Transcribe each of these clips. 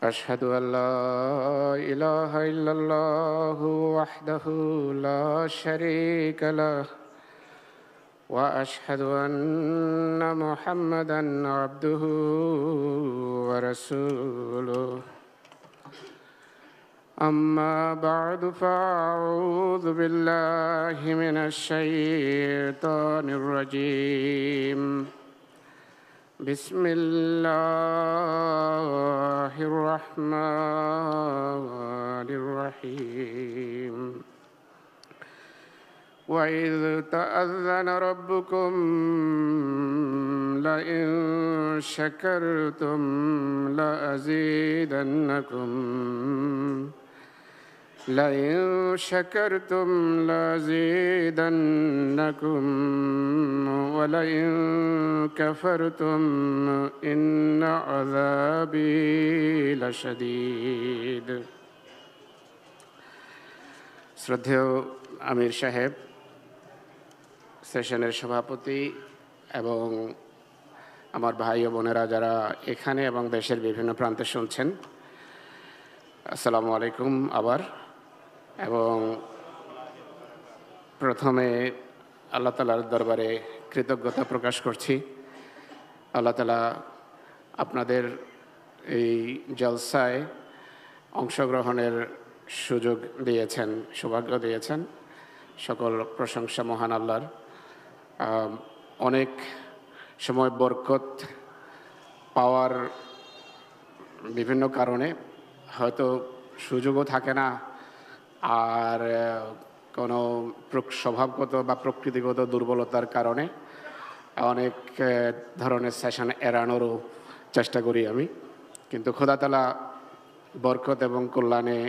أشهد أن لا إله إلا الله وحده لا شريك له وأشهد أن محمدا عبده ورسوله أما بعد فأعوذ بالله من الشيطان الرجيم بسم الله الرحمن الرحيم وإذ تأذن ربكم لئن شكرتم لأزيدنكم ولئن كفرتم إن عذابي لشديد। শ্রদ্ধেয় আমির সাহেব, সেশনের সভাপতি এবং আমার ভাই ও বোনেরা যারা এখানে এবং দেশের বিভিন্ন প্রান্তে শুনছেন, আসসালামু আলাইকুম আবার। এবং প্রথমে আল্লাহ তাআলার দরবারে কৃতজ্ঞতা প্রকাশ করছি। আল্লাহ তাআলা আপনাদের এই জলসায় অংশগ্রহণের সুযোগ দিয়েছেন, সৌভাগ্য দিয়েছেন। সকল প্রশংসা মহান আল্লাহর। অনেক সময় বরকত পাওয়ার বিভিন্ন কারণে হয়তো সুযোগও থাকে না, আর কোনো স্বভাবগত বা প্রকৃতিগত দুর্বলতার কারণে অনেক ধরনের সেশন এড়ানোরও চেষ্টা করি আমি। কিন্তু খোদা তাআলা বরকত এবং কল্যাণে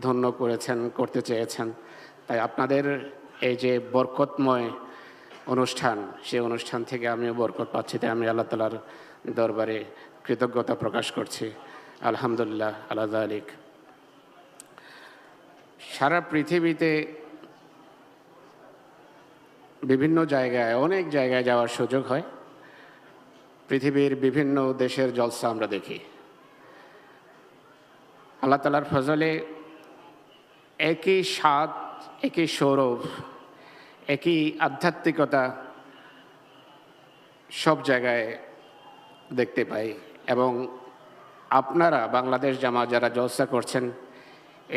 ধন্য করতে চেয়েছেন। তাই আপনাদের এই যে বরকতময় অনুষ্ঠান, সেই অনুষ্ঠান থেকে আমিও বরকত পাচ্ছি। তাই আমি আল্লাহ তাআলার দরবারে কৃতজ্ঞতা প্রকাশ করছি। আলহামদুলিল্লাহ আলা যালিক। সারা পৃথিবীতে বিভিন্ন জায়গায়, অনেক জায়গায় যাওয়ার সুযোগ হয়। পৃথিবীর বিভিন্ন দেশের জলসা আমরা দেখি। আল্লাহ তাআলার ফজলে একই স্বাদ, একই সৌরভ, একই আধ্যাত্মিকতা সব জায়গায় দেখতে পাই। এবং আপনারা বাংলাদেশ জামাত যারা জলসা করছেন,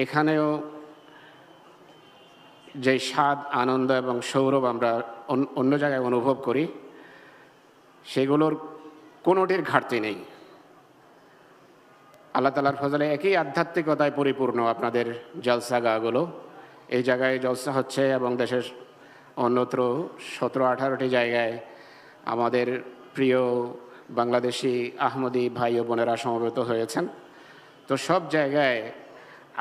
এখানেও যে স্বাদ, আনন্দ এবং সৌরভ আমরা অন্য জায়গায় অনুভব করি, সেগুলোর কোনোটির ঘাটতি নেই। আল্লাহ তাআলার ফজলে একই আধ্যাত্মিকতায় পরিপূর্ণ আপনাদের জলসাগাহগুলো। এই জায়গায় জলসা হচ্ছে এবং দেশের অন্যত্র 17-18টি জায়গায় আমাদের প্রিয় বাংলাদেশি আহমদী ভাই ও বোনেরা সমবেত হয়েছেন। তো সব জায়গায়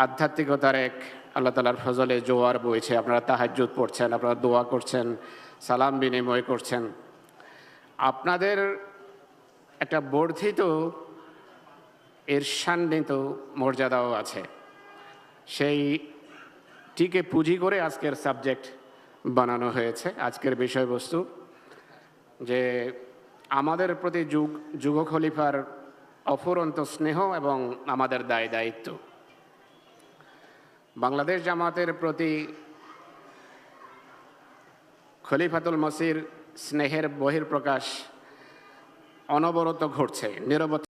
আধ্যাত্মিকতার এক আল্লাহ তাআলার ফজলে জোয়ার বইছে। আপনারা তাহাজ্জুদ পড়ছেন, আপনারা দোয়া করছেন, সালাম বিনিময় করছেন। আপনাদের একটা বর্ধিত ঈর্ষান্বিত মর্যাদাও আছে। সেইটিকে পুঁজি করে আজকের সাবজেক্ট বানানো হয়েছে, আজকের বিষয়বস্তু, যে আমাদের প্রতি যুগ খলিফার অফুরন্ত স্নেহ এবং আমাদের দায় দায়িত্ব। বাংলাদেশ জামাতের প্রতি খলিফাতুল মসির স্নেহের বহিঃপ্রকাশ অনবরত ঘটছে, নিরবচ্ছিন্ন।